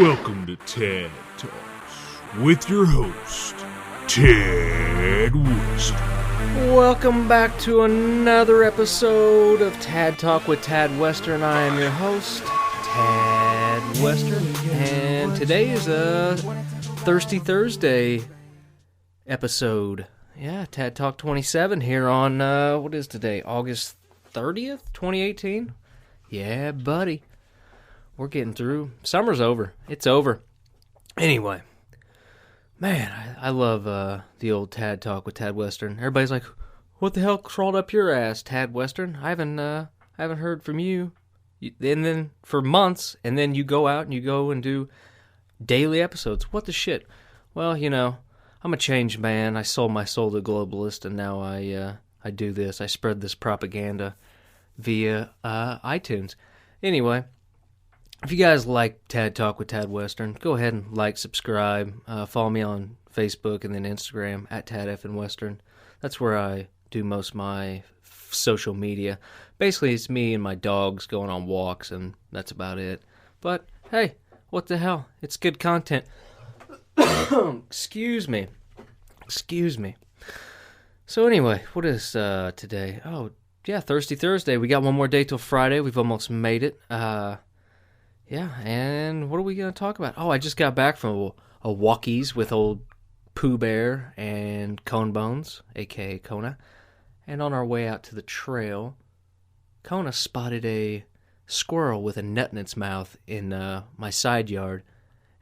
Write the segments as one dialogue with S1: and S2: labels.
S1: Welcome to Tad Talks with your host, Tad West.
S2: Welcome back to another episode of Tad Talk with Tad Western. I am your host, Tad Western, and today is a Thirsty Thursday episode. Yeah, Tad Talk 27 here on, what is today, August 30th, 2018? Yeah, buddy. We're getting through. Summer's over. It's over. Anyway, man, I love the old Tad Talk with Tad Western. Everybody's like, "What the hell crawled up your ass, Tad Western? I haven't heard from you." And then for months, and then you go out and you go and do daily episodes. What the shit? Well, you know, I'm a changed man. I sold my soul to globalists, and now I do this. I spread this propaganda via iTunes. Anyway. If you guys like Tad Talk with Tad Western, go ahead and like, subscribe, follow me on Facebook and then Instagram at TadFNWestern. That's where I do most of my social media. Basically, it's me and my dogs going on walks, and that's about it. But, hey, what the hell? It's good content. Excuse me. So anyway, what is today? Oh, yeah, Thirsty Thursday. We got one more day till Friday. We've almost made it. Yeah, and what are we going to talk about? Oh, I just got back from a walkies with old Pube and Cone Bones, a.k.a. Kona. And on our way out to the trail, Kona spotted a squirrel with a nut in its mouth in my side yard.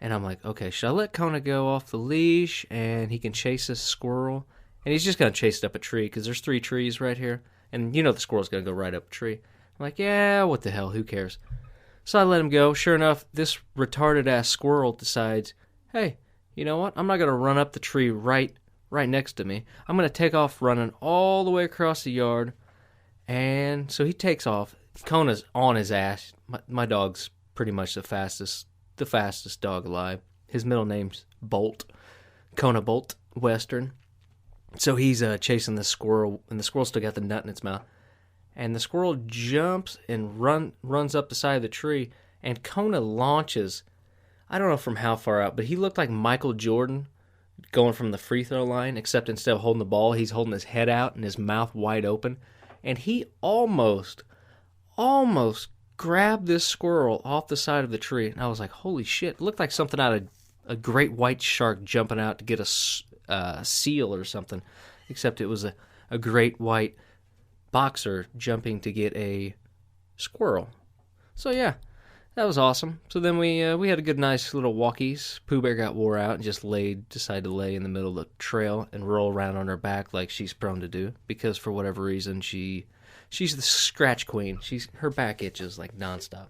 S2: And I'm like, okay, should I let Kona go off the leash and he can chase this squirrel? And he's just going to chase it up a tree because there's 3 trees right here. And you know the squirrel's going to go right up a tree. I'm like, yeah, what the hell, who cares? So I let him go. Sure enough, this retarded-ass squirrel decides, hey, you know what? I'm not going to run up the tree right next to me. I'm going to take off running all the way across the yard. And so he takes off. Kona's on his ass. My dog's pretty much the fastest dog alive. His middle name's Bolt. Kona Bolt Western. So he's chasing the squirrel, and the squirrel still got the nut in its mouth. And the squirrel jumps and runs up the side of the tree, and Kona launches. I don't know from how far out, but he looked like Michael Jordan going from the free throw line, except instead of holding the ball, he's holding his head out and his mouth wide open. And he almost grabbed this squirrel off the side of the tree. And I was like, holy shit. It looked like something out of a great white shark jumping out to get a seal or something, except it was a great white boxer jumping to get a squirrel. So yeah, that was awesome. So then we had a good nice little walkies. Pooh Bear got wore out and just decided to lay in the middle of the trail and roll around on her back like she's prone to do, because for whatever reason she's the scratch queen. Her back itches like nonstop.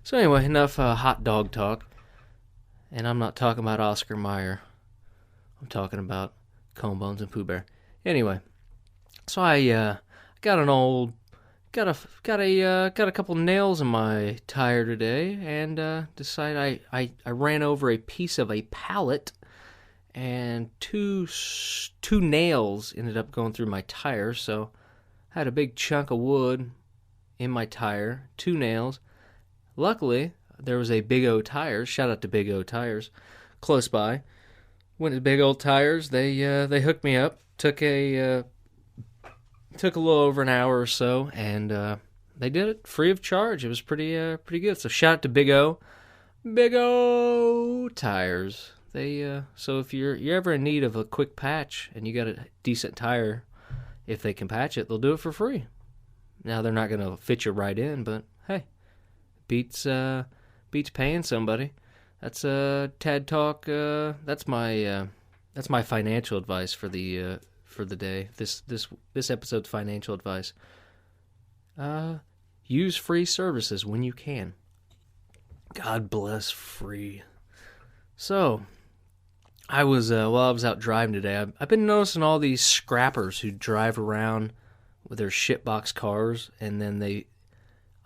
S2: So anyway, enough hot dog talk. And I'm not talking about Oscar Mayer. I'm talking about Cone Bones and Pooh Bear. Anyway, so I got a couple nails in my tire today, and decided I ran over a piece of a pallet, and two nails ended up going through my tire. So I had a big chunk of wood in my tire, 2 nails. Luckily, there was a Big O Tires. Shout out to Big O Tires, close by. Went to Big O Tires. They hooked me up. Took a little over an hour or so, and they did it free of charge. It was pretty good. So shout out to Big O Tires. So if you're ever in need of a quick patch and you got a decent tire, if they can patch it, they'll do it for free. Now they're not gonna fit you right in, but hey, beats paying somebody. That's Tad Talk. That's my financial advice for the day. This episode's financial advice. Use free services when you can. God bless free. So, I was out driving today, I've been noticing all these scrappers who drive around with their shitbox cars, and then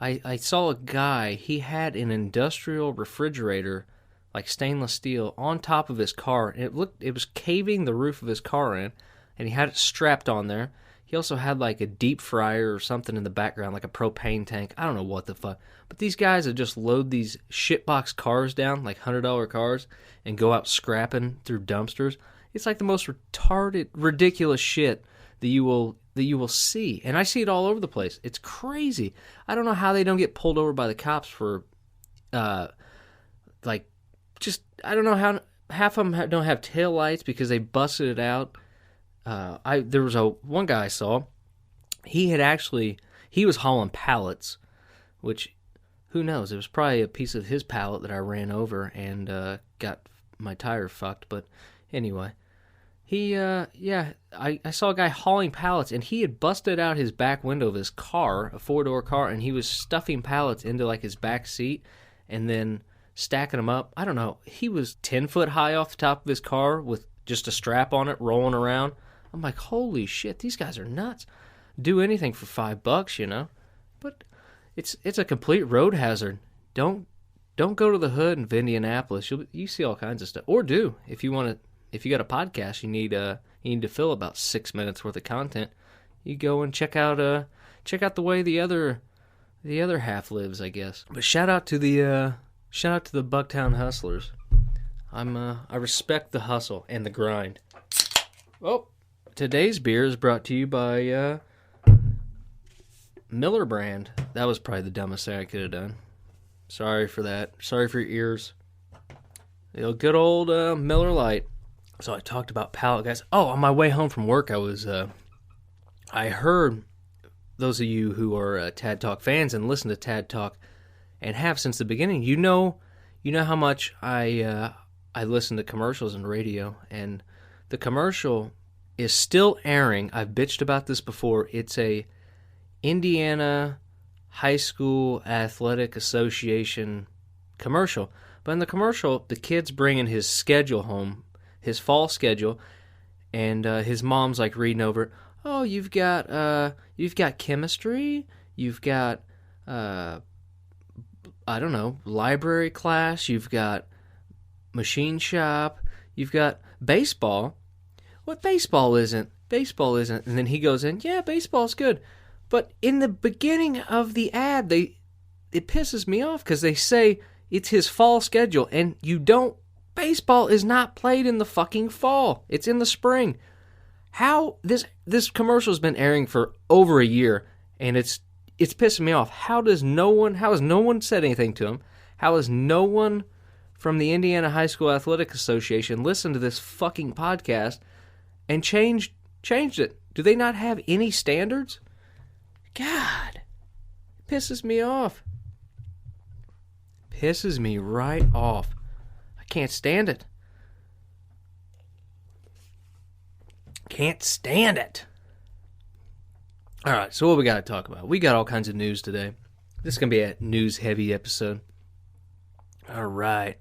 S2: I saw a guy, he had an industrial refrigerator, like stainless steel, on top of his car, and it was caving the roof of his car in, and he had it strapped on there. He also had like a deep fryer or something in the background, like a propane tank. I don't know what the fuck. But these guys that just load these shitbox cars down, like $100 cars, and go out scrapping through dumpsters. It's like the most retarded, ridiculous shit that you will see. And I see it all over the place. It's crazy. I don't know how they don't get pulled over by the cops for, like, just, I don't know how half of them don't have tail lights because they busted it out. There was one guy I saw. He was hauling pallets, which, who knows? It was probably a piece of his pallet that I ran over and got my tire fucked. But anyway, I saw a guy hauling pallets, and he had busted out his back window of his car, a 4-door car, and he was stuffing pallets into like his back seat, and then stacking them up. I don't know. He was 10 foot high off the top of his car with just a strap on it, rolling around. I'm like, holy shit, these guys are nuts. Do anything for $5, you know? But it's a complete road hazard. Don't go to the hood of Indianapolis. You see all kinds of stuff. Or do if you got a podcast, you need to fill about 6 minutes worth of content. You go and check out the way the other half lives, I guess. But shout out to the Bucktown Hustlers. I respect the hustle and the grind. Well, today's beer is brought to you by Miller Brand. That was probably the dumbest thing I could have done. Sorry for that. Sorry for your ears. Good old Miller Lite. So I talked about pallet guys. Oh, on my way home from work, I heard those of you who are Tad Talk fans and listen to Tad Talk and have since the beginning. You know how much I listen to commercials and radio, and the commercial is still airing. I've bitched about this before. It's a Indiana High School Athletic Association commercial. But in the commercial, the kid's bringing his schedule home, his fall schedule, and his mom's like reading over it. Oh, you've got chemistry, you've got I don't know, library class, you've got machine shop, you've got baseball. What baseball isn't? Baseball isn't. And then he goes in, yeah, baseball's good. But in the beginning of the ad, it pisses me off because they say it's his fall schedule, and baseball is not played in the fucking fall. It's in the spring. How this commercial's been airing for over a year, and it's pissing me off. How has no one said anything to him? How has no one from the Indiana High School Athletic Association listened to this fucking podcast and changed it? Do they not have any standards? God, it pisses me off. Pisses me right off. I can't stand it. Can't stand it. All right, so what we got to talk about? We got all kinds of news today. This is going to be a news-heavy episode. All right.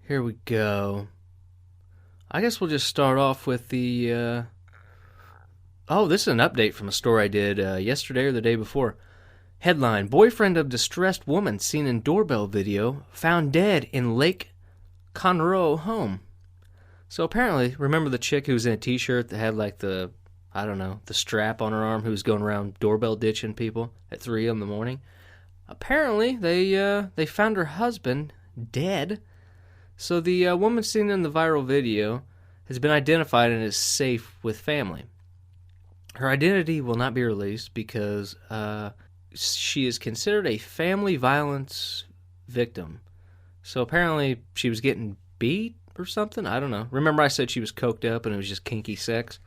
S2: Here we go. I guess we'll just start off with the... this is an update from a story I did yesterday or the day before. Headline, boyfriend of distressed woman seen in doorbell video found dead in Lake Conroe home. So apparently, remember the chick who was in a t-shirt that had like the strap on her arm, who was going around doorbell ditching people at 3 in the morning? Apparently, they found her husband dead. So the woman seen in the viral video has been identified and is safe with family. Her identity will not be released because she is considered a family violence victim. So apparently she was getting beat or something. I don't know. Remember I said she was coked up and it was just kinky sex?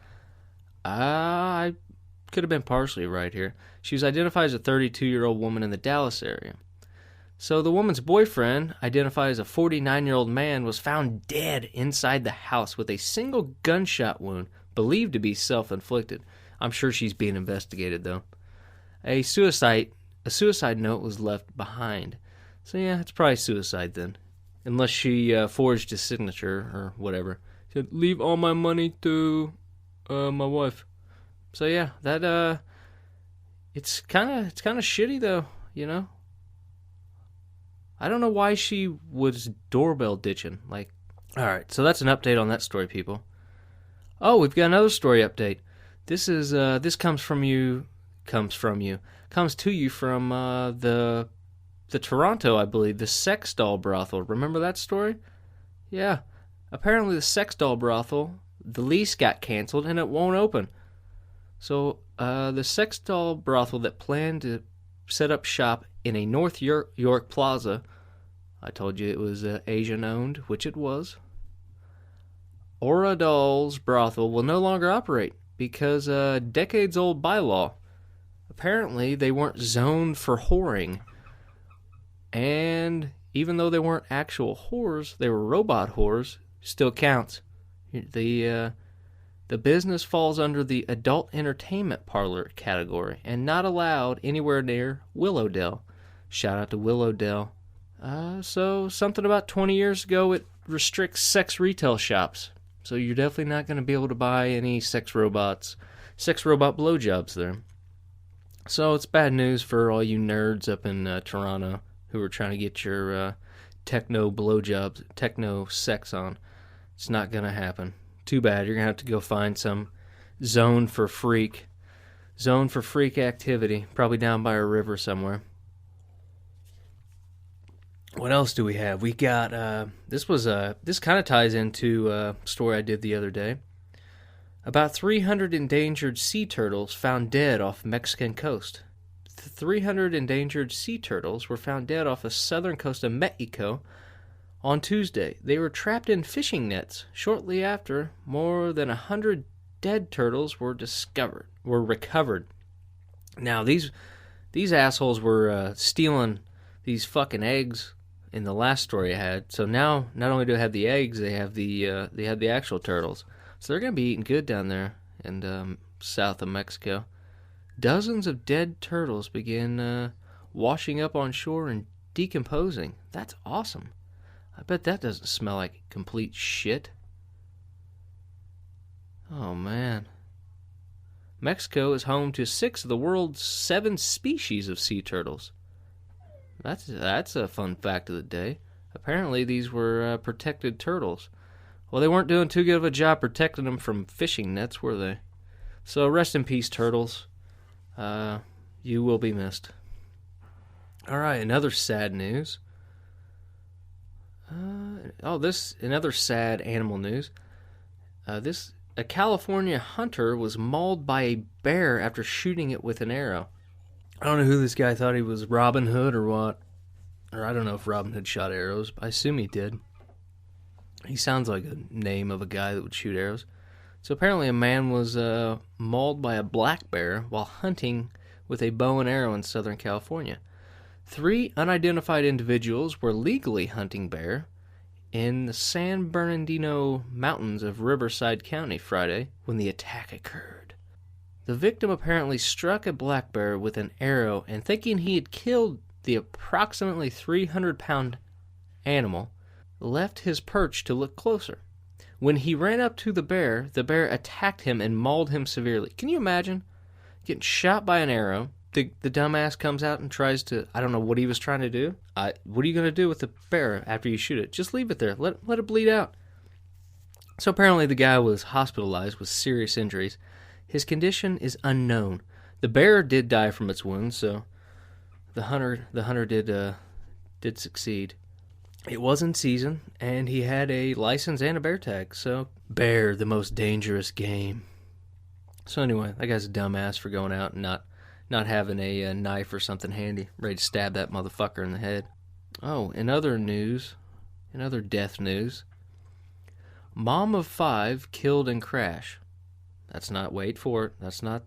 S2: I could have been partially right here. She was identified as a 32-year-old woman in the Dallas area. So the woman's boyfriend, identified as a 49-year-old man, was found dead inside the house with a single gunshot wound, believed to be self-inflicted. I'm sure she's being investigated, though. A suicide note was left behind. So yeah, it's probably suicide then. Unless she forged his signature or whatever. She said, leave all my money to my wife. So yeah, that it's kind of shitty though, you know. I don't know why she was doorbell ditching. Like, all right, so that's an update on that story, people. Oh, we've got another story update. This comes to you from the Toronto, I believe, the sex doll brothel. Remember that story? Yeah. Apparently the sex doll brothel, the lease got canceled and it won't open. So the sex doll brothel that planned to set up shop in a North York plaza, I told you it was Asian owned, which it was. Aura Dolls brothel will no longer operate because a decades old bylaw. Apparently they weren't zoned for whoring. And even though they weren't actual whores, they were robot whores, still counts. The business falls under the adult entertainment parlor category and not allowed anywhere near Willowdale. Shout out to Willowdale. So something about 20 years ago, it restricts sex retail shops. So you're definitely not going to be able to buy any sex robot blowjobs there. So it's bad news for all you nerds up in Toronto who are trying to get your techno blowjobs, techno sex on. It's not going to happen. Too bad. You're going to have to go find some zone for freak activity, probably down by a river somewhere. What else do we have? We got, this kind of ties into a story I did the other day. About 300 endangered sea turtles found dead off Mexican coast. 300 endangered sea turtles were found dead off the southern coast of Mexico on Tuesday. They were trapped in fishing nets. Shortly after, more than 100 dead turtles were recovered. Now, these assholes were stealing these fucking eggs in the last story I had. So now, not only do they have the eggs, they have the actual turtles. So they're going to be eating good down there in south of Mexico. Dozens of dead turtles begin washing up on shore and decomposing. That's awesome. I bet that doesn't smell like complete shit. Oh, man. Mexico is home to 6 of the world's 7 species of sea turtles. That's a fun fact of the day. Apparently, these were protected turtles. Well, they weren't doing too good of a job protecting them from fishing nets, were they? So, rest in peace, turtles. You will be missed. All right, another sad news. Another sad animal news. A California hunter was mauled by a bear after shooting it with an arrow. I don't know who this guy thought he was, Robin Hood or what. Or I don't know if Robin Hood shot arrows, but I assume he did. He sounds like a name of a guy that would shoot arrows. So apparently a man was mauled by a black bear while hunting with a bow and arrow in Southern California. 3 unidentified individuals were legally hunting bear in the San Bernardino Mountains of Riverside County Friday when the attack occurred. The victim apparently struck a black bear with an arrow and, thinking he had killed the approximately 300-pound animal, left his perch to look closer. When he ran up to the bear attacked him and mauled him severely. Can you imagine getting shot by an arrow? The dumbass comes out and tries to, I don't know what he was trying to do. What are you going to do with the bear after you shoot it? Just leave it there. Let it bleed out. So apparently the guy was hospitalized with serious injuries. His condition is unknown. The bear did die from its wounds, so the hunter did succeed. It was in season, and he had a license and a bear tag. So, bear, the most dangerous game. So anyway, that guy's a dumbass for going out and not having a knife or something handy, ready to stab that motherfucker in the head. Oh, in other death news, mom of 5 killed in crash. Wait for it. That's not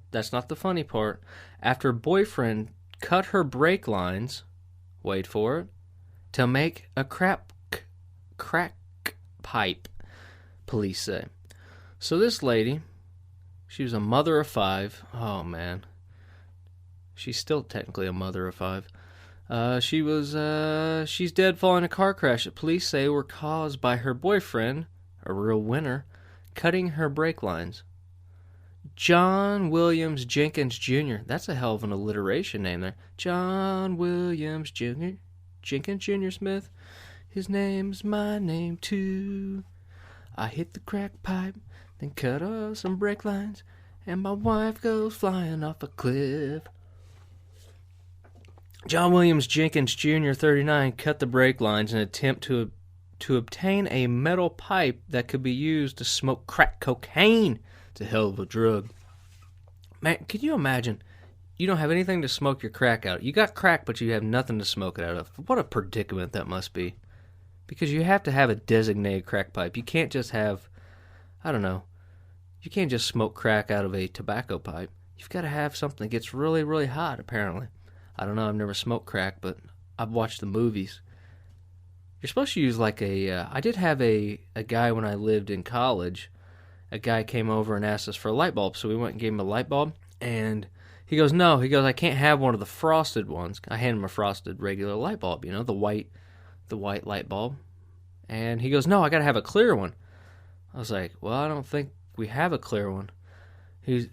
S2: the funny part. After boyfriend cut her brake lines, wait for it, to make a crack pipe, police say. So this lady, she was a mother of 5. Oh, man. She's still technically a mother of 5. She's dead following a car crash that police say were caused by her boyfriend, a real winner, cutting her brake lines. John Williams Jenkins Jr. That's a hell of an alliteration name there. John Williams Jr. Jenkins Jr. Smith. His name's my name too. I hit the crack pipe, then cut off some brake lines, and my wife goes flying off a cliff. John Williams Jenkins Jr., 39, cut the brake lines in an attempt to obtain a metal pipe that could be used to smoke crack cocaine. It's a hell of a drug. Man, can you imagine? You don't have anything to smoke your crack out. You got crack, but you have nothing to smoke it out of. What a predicament that must be. Because you have to have a designated crack pipe. You can't just have, I don't know, you can't just smoke crack out of a tobacco pipe. You've got to have something that gets really, really hot, apparently. I don't know, I've never smoked crack, but I've watched the movies. You're supposed to use like I did have a guy when I lived in college. A guy came over and asked us for a light bulb, so we went and gave him a light bulb. And he goes, no, I can't have one of the frosted ones. I handed him a frosted regular light bulb, you know, the white light bulb. And he goes, no, I got to have a clear one. I was like, well, I don't think we have a clear one. He's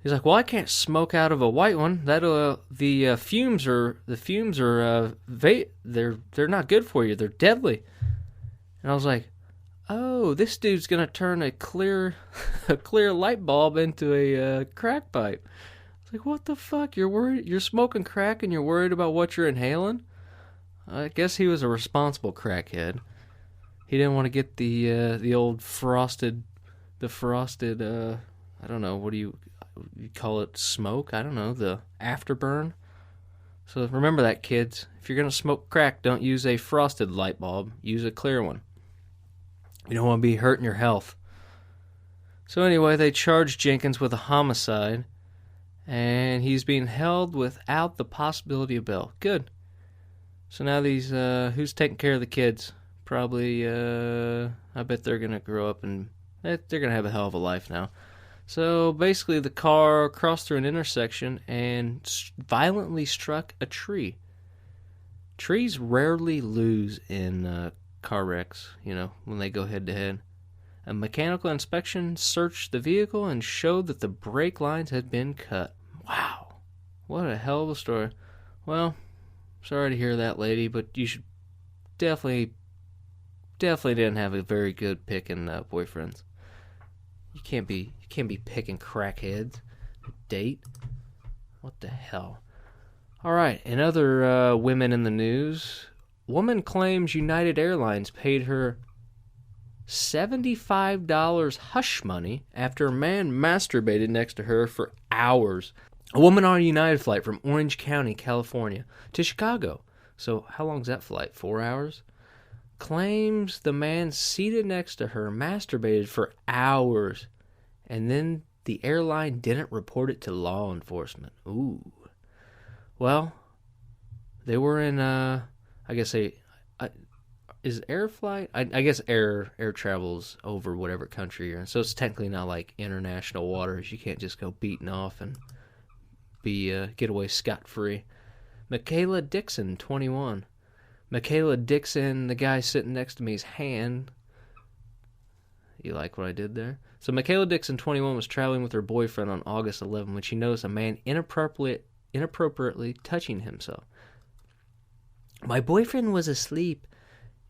S2: like, well, I can't smoke out of a white one. The fumes are they're not good for you. They're deadly. And I was like, oh, this dude's gonna turn a clear light bulb into a crack pipe. I was like, what the fuck? You're worried? You're smoking crack and you're worried about what you're inhaling? I guess he was a responsible crackhead. He didn't want to get the old frosted. I don't know, what do you call it, smoke? I don't know, the afterburn. So remember that, kids. If you're going to smoke crack, don't use a frosted light bulb. Use a clear one. You don't want to be hurting your health. So anyway, they charged Jenkins with a homicide, and he's being held without the possibility of bail. Good. So now these, who's taking care of the kids? Probably, I bet they're going to grow up and they're going to have a hell of a life now. So basically the car crossed through an intersection and violently struck a tree. Trees rarely lose in car wrecks, you know, when they go head to head. A mechanical inspection searched the vehicle and showed that the brake lines had been cut. Wow. What a hell of a story. Well, sorry to hear that, lady, but you should definitely didn't have a very good picking boyfriends. You can't be picking crackheads. Date? What the hell? All right, in other women in the news, woman claims United Airlines paid her $75 hush money after a man masturbated next to her for hours. A woman on a United flight from Orange County, California, to Chicago. So how long's that flight? 4 hours? Claims the man seated next to her masturbated for hours, and then the airline didn't report it to law enforcement. Ooh. Well, they were in, is air flight? I guess air travels over whatever country you're in, so it's technically not like international waters. You can't just go beating off and get away scot-free. Michaela Dixon, 21. Michaela Dixon, the guy sitting next to me's hand. You like what I did there? So Michaela Dixon, 21, was traveling with her boyfriend on August 11 when she noticed a man inappropriately touching himself. My boyfriend was asleep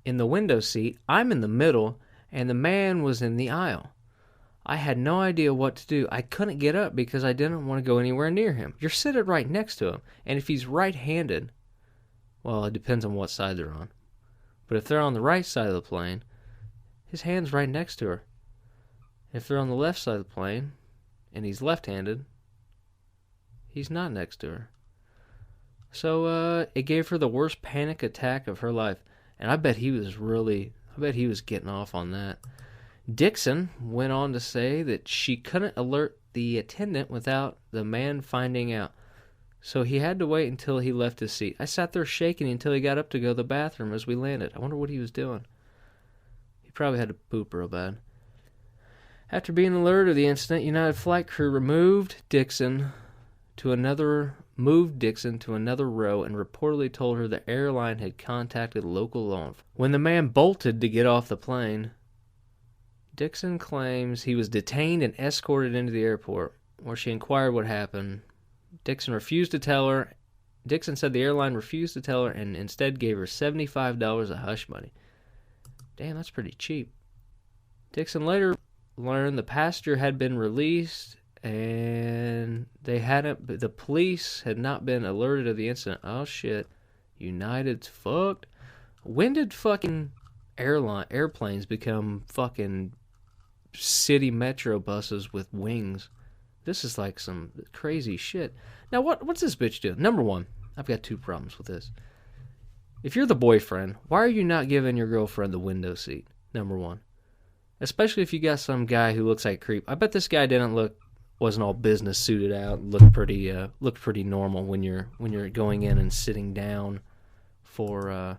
S2: in the window seat. I'm in the middle, and the man was in the aisle. I had no idea what to do. I couldn't get up because I didn't want to go anywhere near him. You're sitting right next to him, and if he's right-handed, well, it depends on what side they're on. But if they're on the right side of the plane, his hand's right next to her. If they're on the left side of the plane, and he's left-handed, he's not next to her. So it gave her the worst panic attack of her life. And I bet he was getting off on that. Dixon went on to say that she couldn't alert the attendant without the man finding out. So he had to wait until he left his seat. I sat there shaking until he got up to go to the bathroom as we landed. I wonder what he was doing. He probably had to poop real bad. After being alerted of the incident, United flight crew moved Dixon to another row and reportedly told her the airline had contacted local law enforcement. When the man bolted to get off the plane, Dixon claims he was detained and escorted into the airport, where she inquired what happened. Dixon refused to tell her. Dixon said the airline refused to tell her and instead gave her $75 of hush money. Damn, that's pretty cheap. Dixon later learned the passenger had been released and the police had not been alerted of the incident. Oh shit, United's fucked. When did fucking airplanes become fucking city metro buses with wings? This is like some crazy shit. Now what's this bitch doing? Number one, I've got two problems with this. If you're the boyfriend, why are you not giving your girlfriend the window seat? Number one. Especially if you got some guy who looks like a creep. I bet this guy wasn't all business suited out. Looked pretty normal when you're going in and sitting down for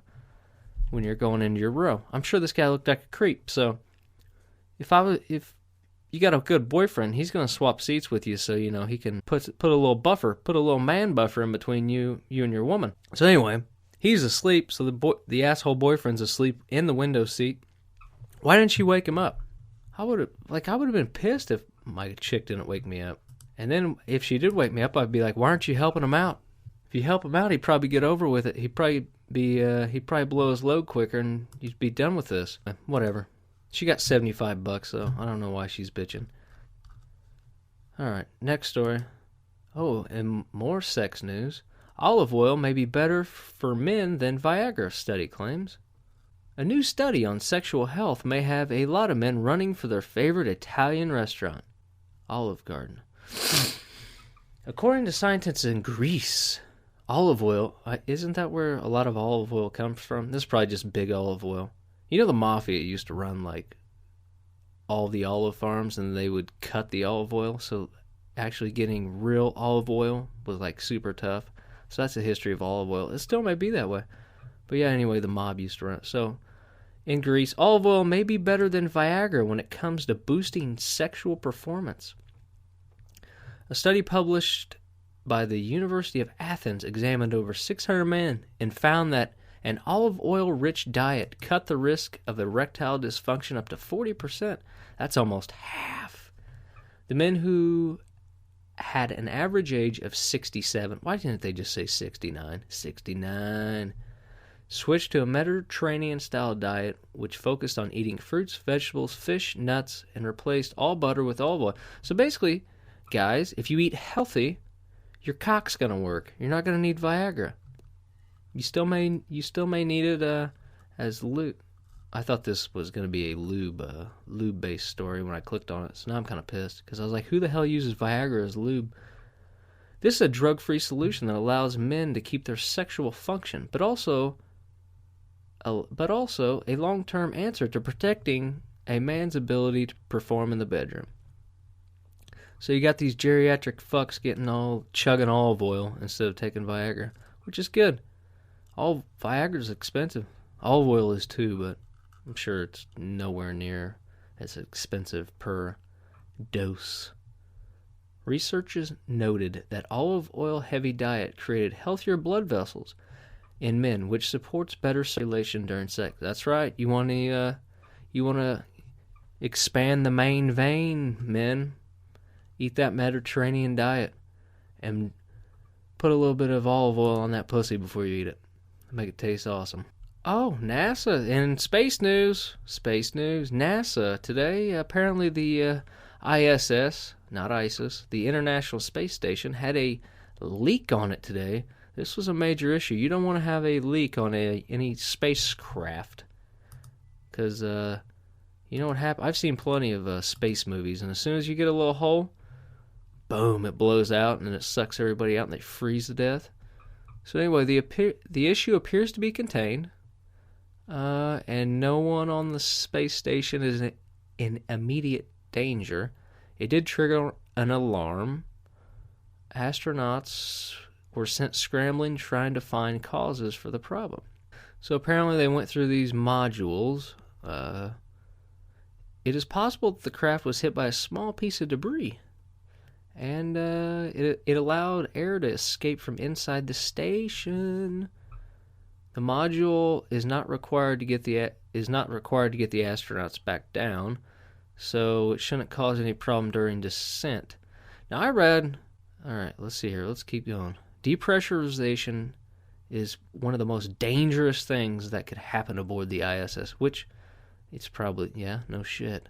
S2: when you're going into your row. I'm sure this guy looked like a creep. So if you got a good boyfriend, he's gonna swap seats with you, so he can put a little man buffer in between you and your woman. So anyway, he's asleep. So the asshole boyfriend's asleep in the window seat. Why didn't she wake him up? I would have been pissed if my chick didn't wake me up. And then if she did wake me up, I'd be like, why aren't you helping him out? If you help him out, he'd probably get over with it. He'd probably blow his load quicker and you'd be done with this. Whatever. She got $75, so I don't know why she's bitching. Alright, next story. Oh, and more sex news. Olive oil may be better for men than Viagra, study claims. A new study on sexual health may have a lot of men running for their favorite Italian restaurant, Olive Garden. According to scientists in Greece, olive oil, isn't that where a lot of olive oil comes from? This is probably just big olive oil. The mafia used to run like all the olive farms and they would cut the olive oil, so actually getting real olive oil was like super tough. So that's the history of olive oil. It still may be that way. But yeah, anyway, the mob used to run it. So in Greece, olive oil may be better than Viagra when it comes to boosting sexual performance. A study published by the University of Athens examined over 600 men and found that an olive oil-rich diet cut the risk of erectile dysfunction up to 40%. That's almost half. The men who had an average age of 67, why didn't they just say 69? 69. Switched to a Mediterranean-style diet, which focused on eating fruits, vegetables, fish, nuts, and replaced all butter with olive oil. So basically, guys, if you eat healthy, your cock's going to work. You're not going to need Viagra. You still may need it as lube. I thought this was going to be a lube-based story when I clicked on it, so now I'm kind of pissed, because I was like, who the hell uses Viagra as lube? This is a drug-free solution that allows men to keep their sexual function, but also a long-term answer to protecting a man's ability to perform in the bedroom. So you got these geriatric fucks chugging olive oil instead of taking Viagra, which is good. Viagra's expensive. Olive oil is too, but I'm sure it's nowhere near as expensive per dose. Researchers noted that olive oil-heavy diet created healthier blood vessels in men, which supports better circulation during sex. That's right. You want to expand the main vein, men. Eat that Mediterranean diet and put a little bit of olive oil on that pussy before you eat it. Make it taste awesome. Oh, NASA in space news. NASA today, apparently the ISS, not ISIS, the International Space Station, had a leak on it today. This was a major issue. You don't want to have a leak on any spacecraft, because you know what happened? I've seen plenty of space movies, and as soon as you get a little hole, boom, it blows out, and it sucks everybody out, and they freeze to death. So anyway, the issue appears to be contained, and no one on the space station is in immediate danger. It did trigger an alarm. Astronauts were sent scrambling trying to find causes for the problem. So apparently they went through these modules. It is possible that the craft was hit by a small piece of debris, and it allowed air to escape from inside the station. The module is not required to get the astronauts back down, so it shouldn't cause any problem during descent. Now I read. All right, let's see here. Let's keep going. Depressurization is one of the most dangerous things that could happen aboard the ISS, which it's probably, yeah, no shit.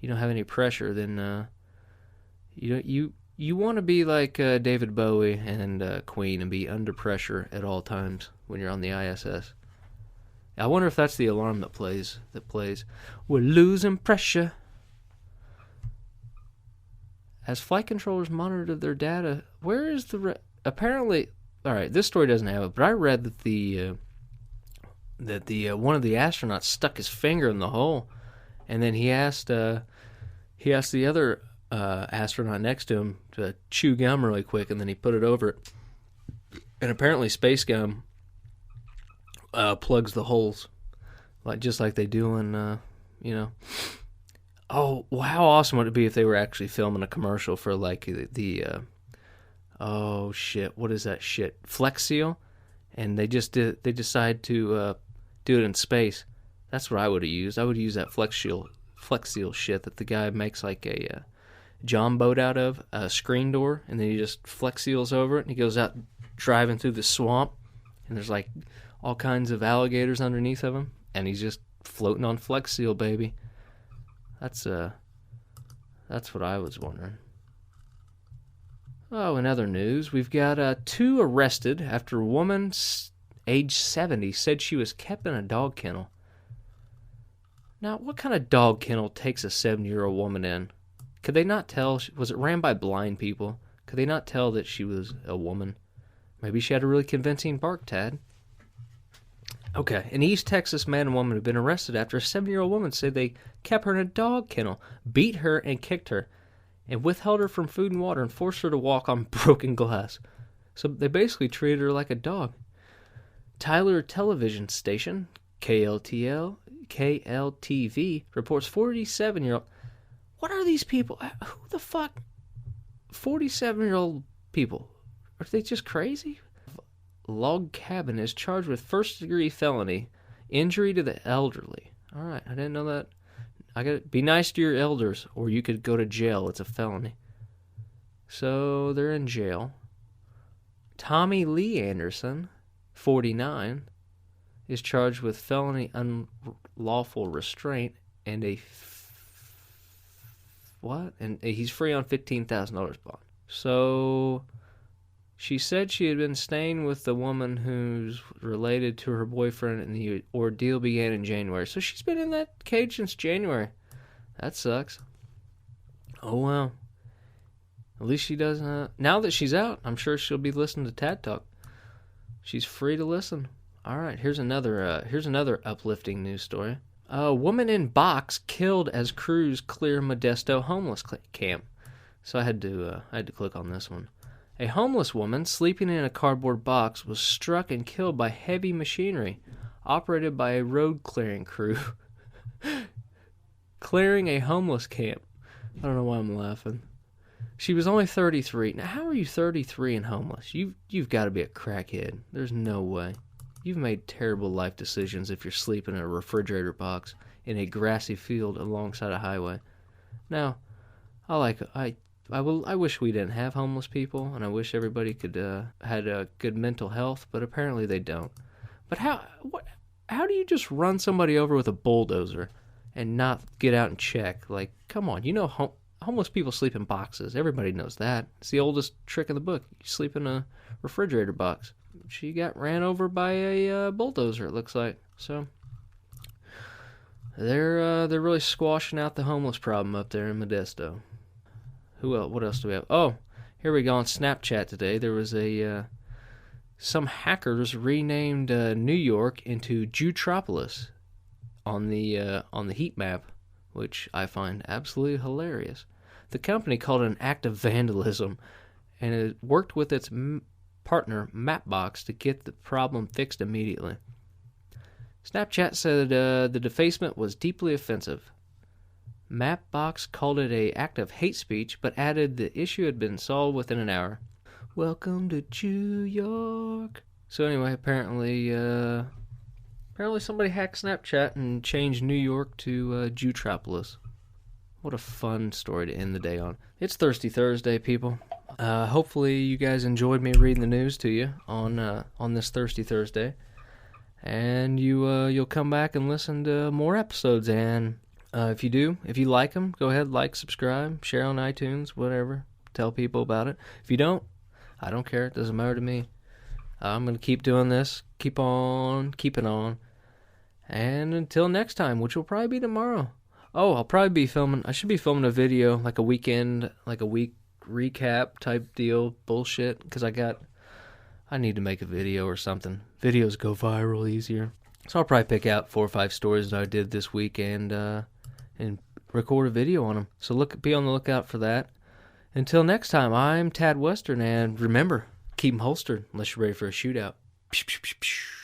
S2: You don't have any pressure, then You want to be like David Bowie and Queen and be under pressure at all times when you're on the ISS. I wonder if that's the alarm that plays. We're losing pressure. As flight controllers monitor their data, where is the... Apparently... Alright, this story doesn't have it, but I read that the one of the astronauts stuck his finger in the hole, and then he asked the other astronaut next to him to chew gum really quick, and then he put it over it. And apparently space gum plugs the holes, just like they do in, Oh, well, how awesome would it be if they were actually filming a commercial for, like, oh, shit, what is that shit? Flex Seal? And they decide to do it in space. That's what I would have used. I would use that Flex Seal shit that the guy makes, like, a John boat out of, a screen door, and then he just Flex Seals over it, and he goes out driving through the swamp, and there's, like, all kinds of alligators underneath of him, and he's just floating on Flex Seal, baby. That's what I was wondering. Oh, in other news, we've got 2 arrested after a woman age 70 said she was kept in a dog kennel. Now, what kind of dog kennel takes a 70-year-old woman in? Could they not tell? Was it ran by blind people? Could they not tell that she was a woman? Maybe she had a really convincing bark, Tad. Okay, an East Texas man and woman have been arrested after a 70-year-old woman said they kept her in a dog kennel, beat her and kicked her, and withheld her from food and water and forced her to walk on broken glass. So they basically treated her like a dog. Tyler television station, KLTV, reports 47-year-old... What are these people? Who the fuck? 47-year-old people. Are they just crazy? Log Cabin is charged with first-degree felony, injury to the elderly. All right, I didn't know that. Be nice to your elders, or you could go to jail. It's a felony. So they're in jail. Tommy Lee Anderson, 49, is charged with felony unlawful restraint and And he's free on $15,000 bond. So she said she had been staying with the woman who's related to her boyfriend, and the ordeal began in January. So she's been in that cage since January. That sucks. Oh, well. At least she doesn't... now that she's out, I'm sure she'll be listening to Tad Talk. She's free to listen. All right, here's another uplifting news story. A woman in box killed as crews clear Modesto homeless camp. So I had to click on this one. A homeless woman sleeping in a cardboard box was struck and killed by heavy machinery operated by a road clearing crew clearing a homeless camp. I don't know why I'm laughing. She was only 33. Now, how are you 33 and homeless? You've got to be a crackhead. There's no way. You've made terrible life decisions if you're sleeping in a refrigerator box in a grassy field alongside a highway. Now, I wish we didn't have homeless people, and I wish everybody could had a good mental health, but apparently they don't. But how do you just run somebody over with a bulldozer and not get out and check? Like, come on, homeless people sleep in boxes. Everybody knows that. It's the oldest trick in the book. You sleep in a refrigerator box. She got ran over by a bulldozer, it looks like. So they're really squashing out the homeless problem up there in Modesto. Who else? What else do we have? Oh, here we go on Snapchat today. There was some hackers renamed New York into Jewtropolis on the heat map, which I find absolutely hilarious. The company called it an act of vandalism, and it worked with its partner Mapbox to get the problem fixed immediately. Snapchat said the defacement was deeply offensive. Mapbox called it an act of hate speech, but added the issue had been solved within an hour. Welcome to New York. So anyway, apparently somebody hacked Snapchat and changed New York to Jewtropolis. What a fun story to end the day on. It's Thirsty Thursday, people. Hopefully you guys enjoyed me reading the news to you on this Thirsty Thursday, and you'll come back and listen to more episodes. And If you like them, go ahead, like, subscribe, share on iTunes, whatever. Tell people about it. If you don't, I don't care. It doesn't matter to me. I'm going to keep doing this. Keep on keeping on. And until next time, which will probably be tomorrow. Oh, I'll probably be filming. I should be filming a video, like a week recap type deal bullshit. Because I need to make a video or something. Videos go viral easier. So I'll probably pick out 4 or 5 stories that I did this week and record a video on them. So be on the lookout for that. Until next time, I'm Tad Western, and remember, keep them holstered unless you're ready for a shootout. Pew, pew, pew, pew.